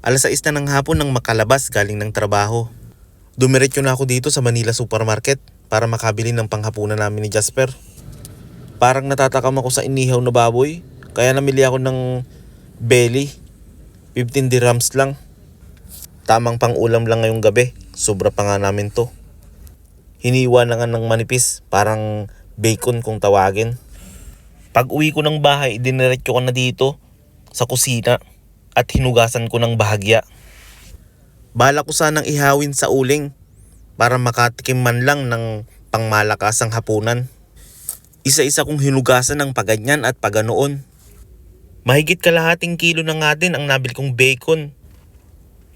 Alas 6 na ng hapon nang makalabas galing ng trabaho. Dumiretso na ako dito sa Manila Supermarket para makabili ng panghapunan namin ni Jasper. Parang natatakam ako sa inihaw na baboy, kaya namili ako ng belly. 15 dirhams lang. Tamang pang ulam lang ngayong gabi, sobra pa nga namin to. Hiniwa na nga ng manipis, parang bacon kung tawagin. Pag uwi ko ng bahay, diniretso ko na dito sa kusina at hinugasan ko ng bahagya. Bala ko sanang ihawin sa uling para makatikim man lang ng pangmalakasang hapunan. Isa-isa kong hinugasan ng paganyan at paganoon. Mahigit kalahating kilo na nga din ang nabil kong bacon.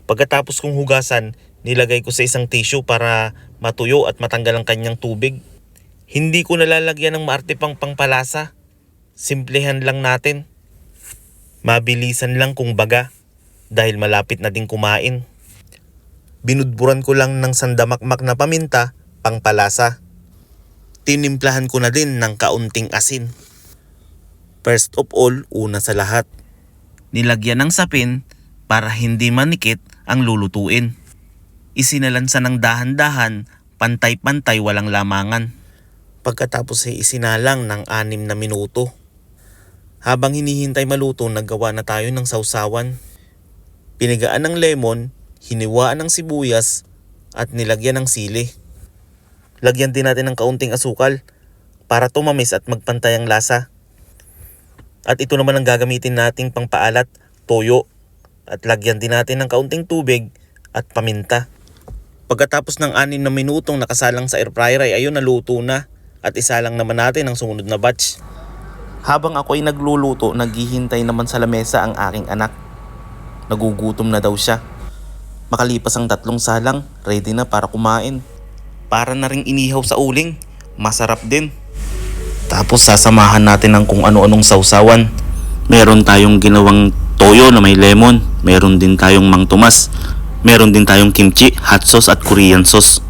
Pagkatapos kong hugasan, nilagay ko sa isang tissue para matuyo at matanggal ang kanyang tubig. Hindi ko nalalagyan ng maarte pang pangpalasa. Simplehan lang natin. Mabilisan lang kung baga dahil malapit na din kumain. Binudburan ko lang ng sandamakmak na paminta pangpalasa. Tinimplahan ko na din ng kaunting asin. First of all, una sa lahat, nilagyan ng sapin para hindi manikit ang lulutuin. Isinalansa ng dahan-dahan, pantay-pantay walang lamangan. Pagkatapos ay isinalang ng 6 na minuto. Habang hinihintay maluto, naggawa na tayo ng sausawan. Pinigaan ng lemon, hiniwaan ng sibuyas at nilagyan ng sili. Lagyan din natin ng kaunting asukal para tumamis at magpantay ang lasa. At ito naman ang gagamitin nating pangpaalat, toyo. At lagyan din natin ng kaunting tubig at paminta. Pagkatapos ng 6 na minutong nakasalang sa air fryer ay ayun, naluto na. At isalang naman natin ang sumunod na batch. Habang ako ay nagluluto, naghihintay naman sa lamesa ang aking anak. Nagugutom na daw siya. Makalipas ang 3 salang, ready na para kumain. Para na ring inihaw sa uling, masarap din. Tapos sasamahan natin ng kung ano-anong sausawan. Meron tayong ginawang toyo na may lemon. Meron din tayong Mang Tomas. Meron din tayong kimchi, hot sauce at Korean sauce.